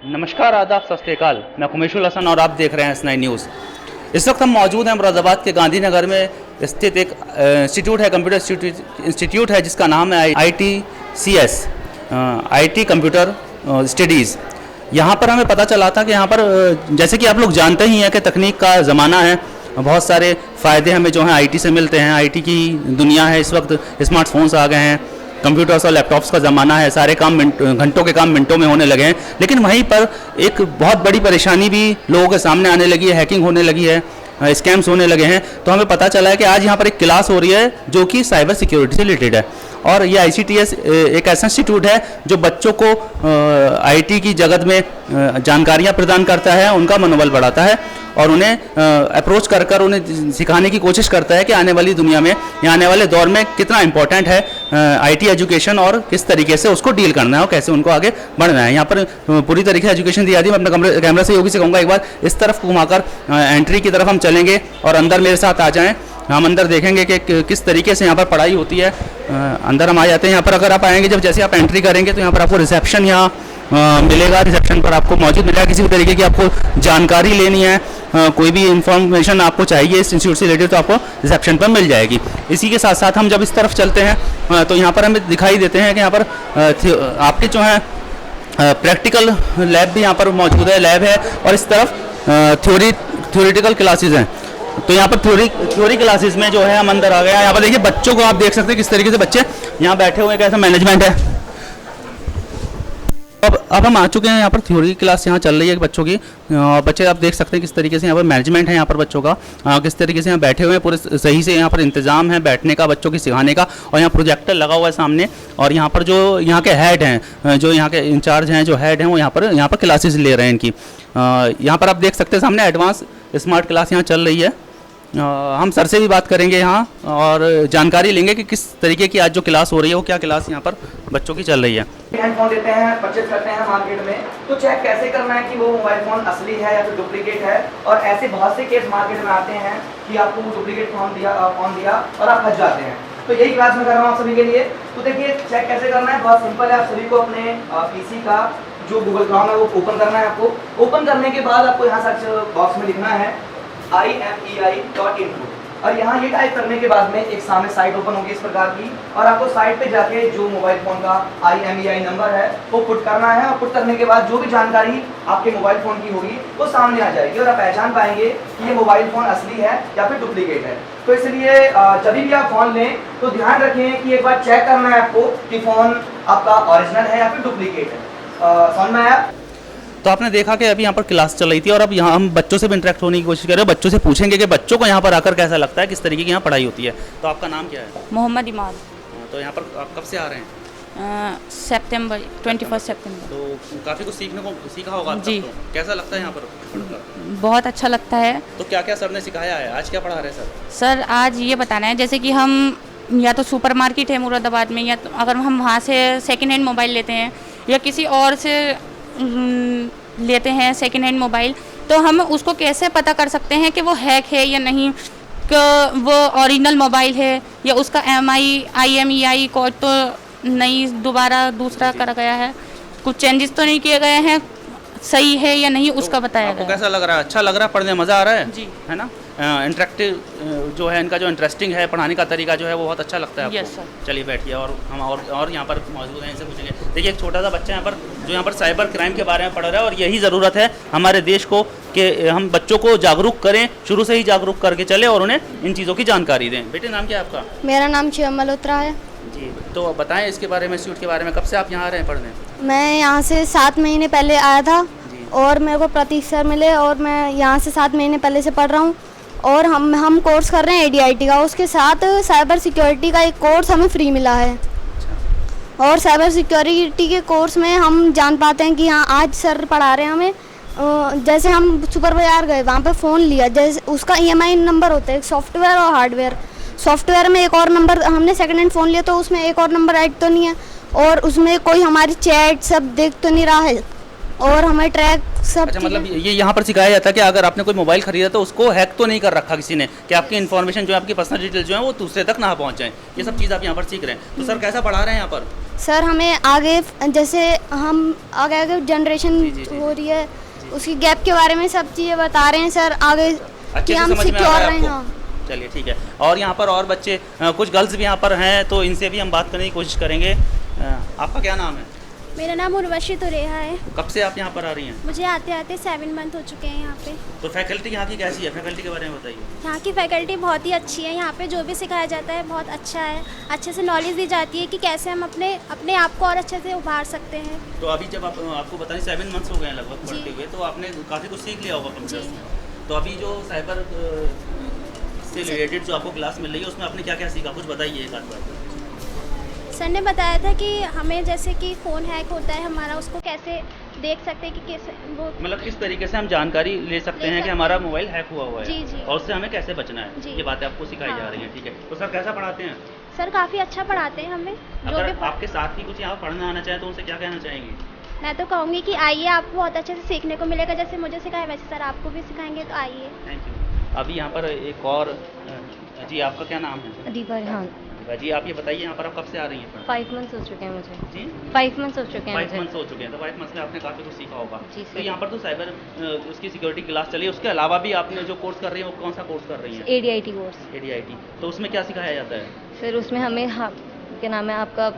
नमस्कार, आदाब, सत श्री अकाल। मैं खुमेशुल हसन और आप देख रहे हैं S9 न्यूज़। इस वक्त हम मौजूद हैं मुरादाबाद के गांधीनगर में स्थित एक इंस्टीट्यूट है, कंप्यूटर इंस्टीट्यूट है, जिसका नाम है ITCS, IT कंप्यूटर स्टडीज़। यहाँ पर हमें पता चला था कि यहाँ पर जैसे कि आप लोग जानते ही हैं कि तकनीक का ज़माना है, बहुत सारे फ़ायदे हमें जो हैं IT से मिलते हैं। IT की दुनिया है इस वक्त, स्मार्टफोन्स आ गए हैं, कंप्यूटर्स और लैपटॉप्स का ज़माना है, सारे काम घंटों के काम मिनटों में होने लगे हैं। लेकिन वहीं पर एक बहुत बड़ी परेशानी भी लोगों के सामने आने लगी है, हैकिंग होने लगी है, स्कैम्स होने लगे हैं। तो हमें पता चला है कि आज यहाँ पर एक क्लास हो रही है जो कि साइबर सिक्योरिटी से रिलेटेड है। और ये ICTS एक ऐसा इंस्टीट्यूट है जो बच्चों को IT की जगत में जानकारियाँ प्रदान करता है, उनका मनोबल बढ़ाता है और उन्हें अप्रोच कर कर उन्हें सिखाने की कोशिश करता है कि आने वाली दुनिया में या आने वाले दौर में कितना इम्पोर्टेंट है IT एजुकेशन और किस तरीके से उसको डील करना है और कैसे उनको आगे बढ़ना है। यहाँ पर पूरी तरीके से एजुकेशन दी जाती है। मैं अपने कैमरा से योगी से कहूँगा एक बार इस तरफ घुमाकर एंट्री की तरफ हम चलेंगे और अंदर मेरे साथ आ जाएँ। हम अंदर देखेंगे कि किस तरीके से यहाँ पर पढ़ाई होती है। अंदर हम आ जाते हैं। यहाँ पर अगर आप आएंगे, जब जैसे आप एंट्री करेंगे तो यहाँ पर आपको रिसेप्शन यहाँ मिलेगा। रिसेप्शन पर आपको मौजूद मिलेगा। किसी भी तरीके की आपको जानकारी लेनी है, कोई भी इंफॉर्मेशन आपको चाहिए इस इंस्टीट्यूट से रिलेटेड, तो आपको रिसेप्शन पर मिल जाएगी। इसी के साथ साथ हम जब इस तरफ चलते हैं तो यहाँ पर हमें दिखाई देते हैं कि यहाँ पर आपके जो है प्रैक्टिकल लैब भी यहाँ पर मौजूद है, लैब है, और इस तरफ थ्योरेटिकल क्लासेज हैं। तो यहाँ पर थ्योरी क्लासेस में जो है हम अंदर आ गए हैं। यहाँ पर देखिए बच्चों को आप देख सकते हैं किस तरीके से बच्चे यहाँ बैठे हुए हैं, कैसा मैनेजमेंट है। अब हम आ चुके हैं यहाँ पर, थ्योरी क्लास यहाँ चल रही है बच्चों की। बच्चे आप देख सकते हैं किस तरीके से यहाँ पर मैनेजमेंट है यहाँ पर बच्चों का, किस तरीके से यहाँ बैठे हुए हैं, पूरे सही से यहाँ पर इंतजाम है बैठने का, बच्चों की सिखाने का। और यहाँ प्रोजेक्टर लगा हुआ है सामने, और यहाँ पर जो यहाँ के हेड हैं, जो यहाँ के इंचार्ज हैं, जो हेड हैं, वो यहाँ पर क्लासेस ले रहे हैं इनकी। यहाँ पर आप देख सकते हैं सामने एडवांस स्मार्ट क्लास यहाँ चल रही है। हम सर से भी बात करेंगे यहाँ और जानकारी लेंगे कि किस तरीके की आज जो क्लास हो रही है वो क्या क्लास यहाँ पर बच्चों की चल रही है। फोन देते हैं, परचेज करते हैं मार्केट में, तो चेक कैसे करना है कि वो मोबाइल फोन असली है या फिर डुप्लीकेट है। और ऐसे बहुत से केस मार्केट में आते हैं कि आपको डुप्लीकेट फोन दिया और आप फंस जाते हैं। तो यही क्लास में कर रहा हूँ आप सभी के लिए। तो देखिए चेक कैसे करना है, बहुत सिंपल है। आप सभी को अपने PC का जो गूगल क्रोम है वो ओपन करना है। आपको ओपन करने के बाद आपको यहाँ सर्च बॉक्स में लिखना है imei.info, और यहाँ ये टाइप करने के बाद में एक सामने साइट ओपन होगी इस प्रकार की, और आपको साइट पे जाके जो मोबाइल फ़ोन का IMEI नंबर है वो पुट करना है। और पुट करने के बाद जो भी जानकारी आपके मोबाइल फ़ोन की होगी वो सामने आ जाएगी और आप पहचान पाएंगे कि ये मोबाइल फ़ोन असली है या फिर डुप्लीकेट है। तो इसलिए जब भी आप फ़ोन लें तो ध्यान रखें कि एक बार चेक करना है आपको कि फ़ोन आपका ओरिजिनल है या फिर डुप्लीकेट है। समझ में आया? तो आपने देखा कि अभी यहाँ पर क्लास चल रही थी और अब यहाँ हम बच्चों से भी इंटरेक्ट होने की कोशिश कर रहे हैं। बच्चों से पूछेंगे कि बच्चों को यहाँ पर आकर कैसा लगता है, किस तरीके की यहाँ पढ़ाई होती है। तो आपका नाम क्या है? मोहम्मद इमाद। तो यहाँ पर आप कब से आ रहे हैं? सितंबर 21 सितंबर। तो काफ़ी कुछ सीखा होगा जी। तो कैसा लगता है यहाँ पर पढ़कर? बहुत अच्छा लगता है। तो क्या क्या सर ने सिखाया है? आज क्या पढ़ा रहे हैं सर आज ये बताना है, जैसे कि हम या तो सुपर मार्केट है मुरादाबाद में, या तो अगर हम वहाँ से सेकेंड हैंड मोबाइल लेते हैं या किसी और से लेते हैं सेकेंड हैंड मोबाइल, तो हम उसको कैसे पता कर सकते हैं कि वो हैक है या नहीं, कि वो ओरिजिनल मोबाइल है या उसका IMEI कोड तो नहीं दोबारा दूसरा कर गया है, कुछ चेंजेस तो नहीं किए गए हैं, सही है या नहीं उसका बताया आपको गया। कैसा लग रहा है? अच्छा लग रहा है, पढ़ने में मज़ा आ रहा है जी। है ना? इंटरेक्टिव जो है इनका, जो इंटरेस्टिंग है पढ़ाने का तरीका जो है वो बहुत अच्छा लगता है आपको? Yes sir. चलिए बैठिए और हम और यहाँ पर मौजूद हैं, इनसे पूछेंगे। देखिए एक छोटा सा बच्चा यहाँ पर जो यहाँ पर साइबर क्राइम के बारे में पढ़ रहा है, और यही ज़रूरत है हमारे देश को कि हम बच्चों को जागरूक करें, शुरू से ही जागरूक करके चले और उन्हें इन चीज़ों की जानकारी दें। बेटे नाम क्या है आपका? मेरा नाम शिवम मल्होत्रा है जी। तो बताएं इसके बारे में, इंस्टीट्यूट के बारे में। कब से आप यहाँ आ रहे हैं पढ़ने? मैं यहाँ से 7 महीने पहले आया था और मेरे को प्रतीक सर मिले और मैं यहाँ से 7 महीने पहले से पढ़ रहा हूँ। और हम कोर्स कर रहे हैं ADIT का, उसके साथ साइबर सिक्योरिटी का एक कोर्स हमें फ्री मिला है। और साइबर सिक्योरिटी के कोर्स में हम जान पाते हैं कि हाँ आज सर पढ़ा रहे हैं हमें। जैसे हम सुपर बाजार गए, वहाँ पे फ़ोन लिया, जैसे उसका EMI नंबर होता है, एक सॉफ्टवेयर और हार्डवेयर। सॉफ्टवेयर में एक और नंबर, हमने सेकेंड हैंड फ़ोन लिया तो उसमें एक और नंबर ऐड तो नहीं है, और उसमें कोई हमारी चैट सब देख तो नहीं रहा है, और हमें ट्रैक सब। अच्छा, मतलब ये यहाँ पर सिखाया जाता है कि अगर आपने कोई मोबाइल खरीदा तो उसको हैक तो नहीं कर रखा किसी ने, कि आपकी इन्फॉर्मेशन जो है, आपकी पर्सनल डिटेल जो है वो दूसरे तक ना पहुँच जाए। ये सब चीज़ आप यहाँ पर सीख रहे हैं। तो सर कैसा पढ़ा रहे हैं यहाँ पर? सर हमें आगे जैसे हम आगे आगे जनरेशन जी, जी, जी, हो रही है उसकी गैप के बारे में सब चीज़ें बता रहे हैं सर आगे अच्छे कि से हम समझ में आ सिक्योर रहा है रहें। आपको? हाँ चलिए ठीक है। और यहाँ पर और बच्चे कुछ गर्ल्स भी यहाँ पर हैं, तो इनसे भी हम बात करने की कोशिश करेंगे। आपका क्या नाम है? मेरा नाम उर्वशी तुरेहा है। कब से आप यहाँ पर आ रही हैं? मुझे आते आते 7 मंथ हो चुके हैं यहाँ पे। तो फैकल्टी यहाँ की कैसी है? फैकल्टी के बारे में बताइए। यहाँ की फैकल्टी बहुत ही अच्छी है। यहाँ पे जो भी सिखाया जाता है बहुत अच्छा है। अच्छे से नॉलेज दी जाती है कि कैसे हम अपने आप को और अच्छे से उभार सकते हैं। तो अभी जब आपको बताइए 7 मंथ्स हो गए हैं लगभग जी। पढ़ते हुए, तो आपने काफ़ी कुछ सीख लिया होगा कंप्यूटर्स जी। में। तो अभी जो साइबर से रिलेटेड जो आपको क्लास मिल रही है उसमें आपने क्या क्या सीखा, कुछ बताइए एक आध बार। सर ने बताया था कि हमें जैसे कि फ़ोन हैक होता है हमारा, उसको कैसे देख सकते हैं कि कैसे वो मतलब किस तरीके से हम जानकारी ले सकते हैं कि हमारा मोबाइल हैक हुआ है जी, जी। और उससे हमें कैसे बचना है, जी। ये बातें आपको सिखाई जा हाँ। रही हैं। ठीक है, तो सर कैसा पढ़ाते हैं? सर काफ़ी अच्छा पढ़ाते हैं हमें। जो अगर भी आपके साथ ही कुछ यहाँ पढ़ना आना चाहे तो उनसे क्या कहना चाहेंगी? मैं तो कहूँगी कि आइए, आपको बहुत अच्छे से सीखने को मिलेगा। जैसे मुझे सिखाया वैसे सर आपको भी सिखाएंगे, तो आइए। Thank you. अभी यहाँ पर एक और जी, आपका क्या नाम है? दीपा रेहान। जी, आप ये बताइए यहाँ पर आप कब से आ रही हैं? 5 मंथ्स हो चुके हैं मुझे। जी, 5 मंथ्स हो चुके हैं 5 मुझे। मंथ्स हो चुके हैं। तो 5 मंथ्स में आपने काफ़ी कुछ सीखा होगा। जी, तो सर। यहाँ पर तो साइबर उसकी सिक्योरिटी क्लास चली है, उसके अलावा भी आपने जो कोर्स कर रही हैं वो कौन सा कोर्स कर रही हैं? ADIT course. ADIT। तो उसमें क्या सिखाया जाता है? फिर उसमें हमें क्या नाम है आपका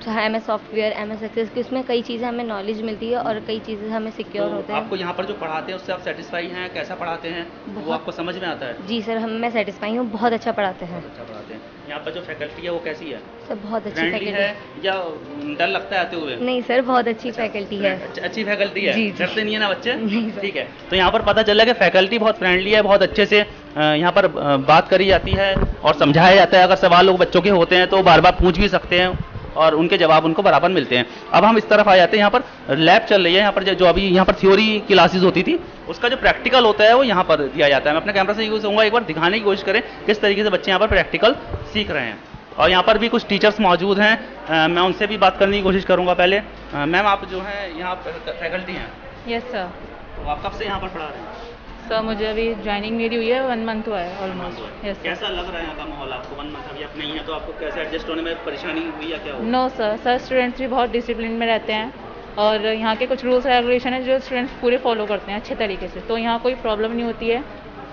MS सॉफ्टवेयर, MS एक्सेस की उसमें कई चीज़ें हमें नॉलेज मिलती है और कई चीज़ें हमें सिक्योर तो होते हैं। आपको यहाँ पर जो पढ़ाते हैं उससे आप सेटिस्फाई हैं? कैसा पढ़ाते हैं वो बहुत। आपको समझ में आता है? जी सर, मैं सेटिस्फाई हूँ, बहुत अच्छा पढ़ाते हैं। बहुत अच्छा पढ़ाते हैं। यहाँ पर जो फैकल्टी है वो कैसी है? सर बहुत अच्छी फ्रेंडली है फैकल्टी। या डर लगता है आते हुए? नहीं सर, बहुत अच्छी फैकल्टी है। अच्छी फैकल्टी है। जी, जी। डरते नहीं है ना बच्चे? नहीं सर। ठीक है, तो यहाँ पर पता चला कि फैकल्टी बहुत फ्रेंडली है, बहुत अच्छे से यहाँ पर बात करी जाती है और समझाया जाता है। अगर सवाल लोग बच्चों के होते हैं तो बार बार पूछ भी सकते हैं और उनके जवाब उनको बराबर मिलते हैं। अब हम इस तरफ आ जाते हैं, यहाँ पर लैब चल रही है। यहाँ पर जो अभी यहाँ पर थ्योरी क्लासेस होती थी उसका जो प्रैक्टिकल होता है वो यहाँ पर दिया जाता है। मैं अपने कैमरा से ये कहूँगा एक बार दिखाने की कोशिश करें किस तरीके से बच्चे यहाँ पर प्रैक्टिकल सीख रहे हैं। और यहाँ पर भी कुछ टीचर्स मौजूद हैं, मैं उनसे भी बात करने की कोशिश करूँगा। पहले मैम, आप जो हैं यहाँ फैकल्टी हैं, यस सर। तो आप कब से यहाँ पर पढ़ा रहे हैं? सर मुझे अभी ज्वाइनिंग मेरी हुई है 1 मंथ हुआ है ऑलमोस्ट। Yes sir. कैसा लग रहा है यहाँ का माहौल आपको? 1 मंथ अभी आप नहीं है तो आपको कैसे एडजस्ट होने में परेशानी हुई या क्या हुआ? नो सर, स्टूडेंट्स भी बहुत डिसिप्लिन में रहते हैं और यहाँ के कुछ रूल्स रेगुलेशन है जो स्टूडेंट्स पूरे फॉलो करते हैं अच्छे तरीके से, तो यहाँ कोई प्रॉब्लम नहीं होती है।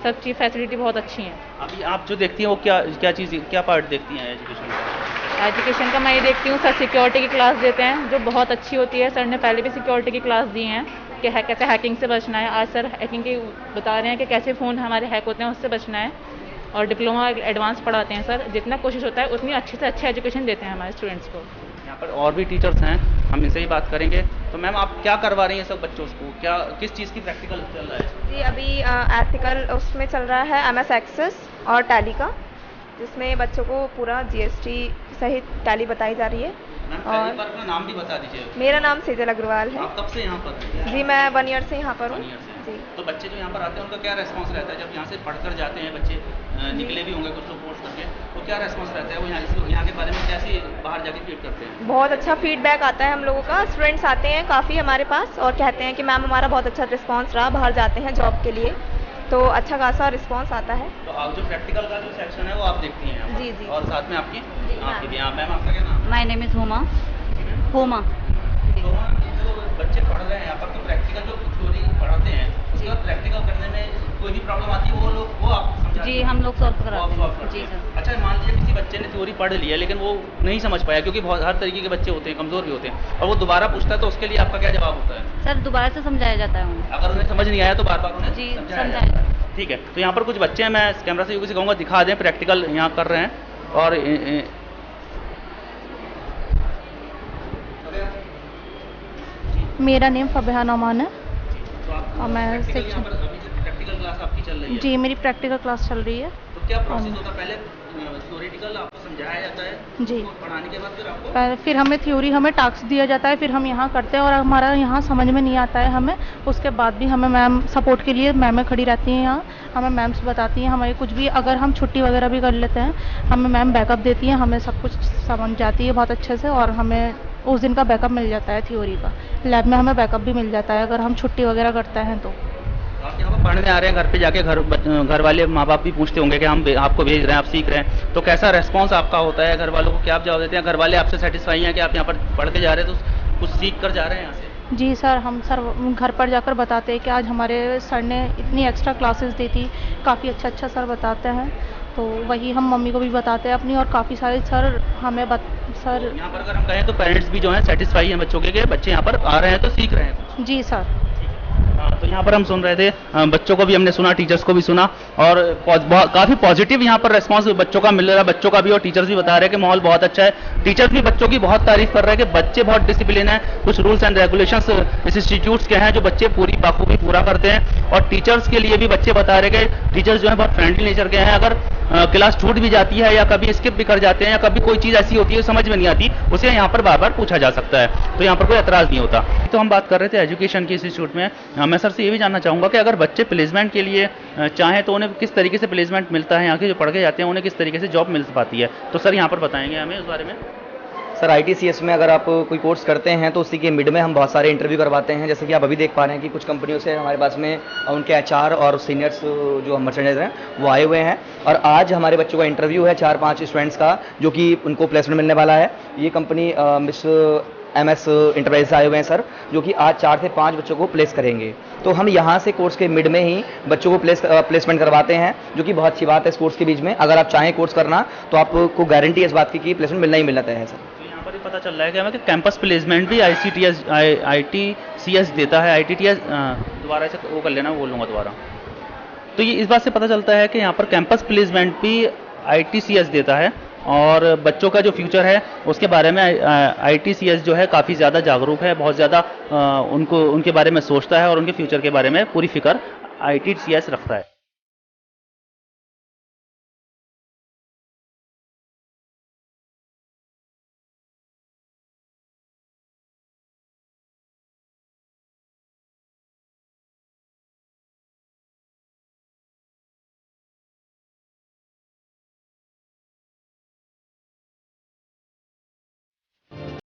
सब चीज़ फैसिलिटी बहुत अच्छी है। अभी आप जो देखती हैं वो क्या पार्ट देखती हैं एजुकेशन का? एजुकेशन का मैं ये देखती हूँ सर, सिक्योरिटी की क्लास देते हैं जो बहुत अच्छी होती है। सर ने पहले भी सिक्योरिटी की क्लास दी हैं कि कैसे हैकिंग से बचना है। आज सर हैकिंग की बता रहे हैं कि कैसे फ़ोन हमारे हैक होते हैं उससे बचना है। और डिप्लोमा एडवांस पढ़ाते हैं सर। जितना कोशिश होता है उतनी अच्छे से अच्छी एजुकेशन देते हैं हमारे स्टूडेंट्स को। यहाँ पर और भी टीचर्स हैं, हम इनसे ही बात करेंगे। तो मैम, आप क्या करवा रही हैं सब बच्चों को? किस चीज़ की प्रैक्टिकल चल रहा है? जी, अभी एथिकल उसमें चल रहा है MS एक्सेस और टैली का, जिसमें बच्चों को पूरा GST सहित टैली बताई जा रही है। मैम, पहली बार अपना नाम भी बता दीजिए। मेरा नाम सेजल अग्रवाल है। आप कब से यहाँ पर हैं? जी, मैं 1 ईयर से यहाँ पर हूँ। 1 ईयर से। जी। तो बच्चे जो यहाँ पर आते हैं उनका क्या रेस्पॉन्स रहता है जब यहाँ से पढ़कर जाते हैं बच्चे? निकले भी होंगे कुछ लोग कोर्स करके, तो क्या रेस्पॉन्स रहता है? वो यहाँ के बारे में कैसे बाहर जाके फीड करते हैं? बहुत अच्छा फीडबैक आता है हम लोगों का। स्टूडेंट्स आते हैं काफ़ी हमारे पास और कहते हैं कि मैम हमारा बहुत अच्छा रिस्पॉन्स रहा, बाहर जाते हैं जॉब के लिए तो अच्छा खासा रिस्पॉन्स आता है। तो आप जो प्रैक्टिकल का जो सेक्शन है वो आप देखती हैं यहाँ पर? जी, जी। और साथ में आपकी मैम। भी। हाँ मैम, आपका क्या नाम है? My name is Huma. तो वहाँ जो बच्चे पढ़ रहे हैं यहाँ पर, तो प्रैक्टिकल जो थ्योरी पढ़ाते हैं उसके बाद प्रैक्टिकल करने में कोई भी प्रॉब्लम आती है वो आप समझाते जी, हैं? हम लोग सॉल्व वो आप कराते solve हैं। करते जी हैं। सर। अच्छा, मान लीजिए किसी बच्चे ने थ्योरी पढ़ लिया लेकिन वो नहीं समझ पाया, क्योंकि बहुत हर तरीके के बच्चे होते हैं, कमज़ोर भी होते हैं, और वो दोबारा पूछता है, तो उसके लिए आपका क्या जवाब होता है? सर दोबारा से समझाया जाता है उन्हें। अगर उन्हें समझ नहीं आया तो बार बार उन्हें जी, समझाया समझाया जाता है। ठीक है, तो यहाँ पर कुछ बच्चे हैं, मैं कैमरा से यूँ कहूँगा दिखा दें, प्रैक्टिकल यहाँ कर रहे हैं। और मेरा नेम फबीहा नौमान है तो आप और मैं प्रैक्टिकल यहाँ सेक्शन पर अभी जो प्रैक्टिकल क्लास आपकी चल रही है, जी मेरी प्रैक्टिकल क्लास चल रही है। तो क्या प्रोसेस होता है? पहले थ्योरेटिकल आपको समझाया जाता है, जी। उसको पढ़ाने के बाद फिर आपको फिर हमें थ्योरी, हमें टास्क दिया जाता है, फिर हम यहाँ करते हैं और हमारा यहाँ समझ में नहीं आता है हमें, उसके बाद भी हमें मैम सपोर्ट के लिए मैमें खड़ी रहती हैं यहाँ, हमें मैम्स बताती हैं हमें कुछ भी, अगर हम छुट्टी वगैरह भी कर लेते हैं हमें मैम बैकअप देती हैं, हमें सब कुछ समझ जाती है बहुत अच्छे से और हमें उस दिन का बैकअप मिल जाता है थ्योरी का। लैब में हमें बैकअप भी मिल जाता है अगर हम छुट्टी वगैरह करते हैं तो। आप यहाँ पर पढ़ने आ रहे हैं, घर पे जाके घर वाले माँ बाप भी पूछते होंगे कि हम आपको भेज रहे हैं, आप सीख रहे हैं, तो कैसा रेस्पॉन्स आपका होता है घर वालों को? क्या आप जवाब देते हैं? घर वाले आपसे सेटिस्फाई हैं कि आप यहाँ पर पढ़ के जा रहे हैं तो कुछ सीख कर जा रहे हैं यहाँ से? जी सर, हम सर घर पर जाकर बताते हैं कि आज हमारे सर ने इतनी एक्स्ट्रा क्लासेस दी थी, काफ़ी अच्छा सर बताते हैं, तो वही हम मम्मी को भी बताते हैं अपनी, और काफ़ी सारे सर हमें सर यहाँ पर अगर हम कहें तो पेरेंट्स भी जो हैं सेटिस्फाई हैं बच्चों के, बच्चे यहाँ पर आ रहे हैं तो सीख रहे हैं। जी सर। तो यहाँ पर हम सुन रहे थे, बच्चों को भी हमने सुना, टीचर्स को भी सुना, और काफ़ी पॉजिटिव यहाँ पर रेस्पॉन्स बच्चों का मिल रहा है, बच्चों का भी और टीचर्स भी बता रहे हैं कि माहौल बहुत अच्छा है। टीचर्स भी बच्चों की बहुत तारीफ कर रहे हैं कि बच्चे बहुत डिसिप्लिन है, कुछ रूल्स एंड रेगुलेशंस इस इंस्टीट्यूट्स के हैं जो बच्चे पूरी बाखूबी पूरा करते हैं, और टीचर्स के लिए भी बच्चे बता रहे हैं कि टीचर्स जो है बहुत फ्रेंडली नेचर के हैं। अगर क्लास छूट भी जाती है या कभी स्किप भी कर जाते हैं या कभी कोई चीज़ ऐसी होती है समझ में नहीं आती, उसे यहाँ पर बार बार पूछा जा सकता है, तो यहाँ पर कोई एतराज़ नहीं होता। तो हम बात कर रहे थे एजुकेशन की इंस्टीट्यूट में। मैं सर से ये भी जानना चाहूँगा कि अगर बच्चे प्लेसमेंट के लिए चाहें तो उन्हें किस तरीके से प्लेसमेंट मिलता है, यहाँ के जो पढ़ के जाते हैं उन्हें किस तरीके से जॉब मिल पाती है, तो सर यहाँ पर बताएंगे हमें उस बारे में। सर ITCS में अगर आप कोई कोर्स करते हैं तो उसी के मिड में हम बहुत सारे इंटरव्यू करवाते हैं, जैसे कि आप अभी देख पा रहे हैं कि कुछ कंपनियों से हमारे पास में उनके HR और सीनियर्स जो मर्चेंडाइजर हैं वो आए हुए हैं, और आज हमारे बच्चों का इंटरव्यू है 4-5 स्टूडेंट्स का जो कि उनको प्लेसमेंट मिलने वाला है। ये कंपनी मिस MS इंटरप्राइज से आए हुए हैं सर, जो कि आज 4 से 5 बच्चों को प्लेस करेंगे। तो हम यहाँ से कोर्स के मिड में ही बच्चों को प्लेसमेंट करवाते हैं, जो कि बहुत अच्छी बात है इस कोर्स के बीच में। अगर आप चाहें कोर्स करना तो आपको गारंटी है इस बात की कि प्लेसमेंट मिलना ही मिलना तय है सर। पर पता चल रहा है कि हमें कि कैंपस प्लेसमेंट भी ITCS देता है। ITTS दोबारा से वो कर लेना, बोल लूँगा दोबारा। तो ये इस बात से पता चलता है कि यहाँ पर कैंपस प्लेसमेंट भी ITCS देता है, और बच्चों का जो फ्यूचर है उसके बारे में ITCS जो है काफ़ी ज़्यादा जागरूक है, बहुत ज़्यादा उनके बारे में सोचता है और उनके फ्यूचर के बारे में पूरी फिक्र ITCS रखता है।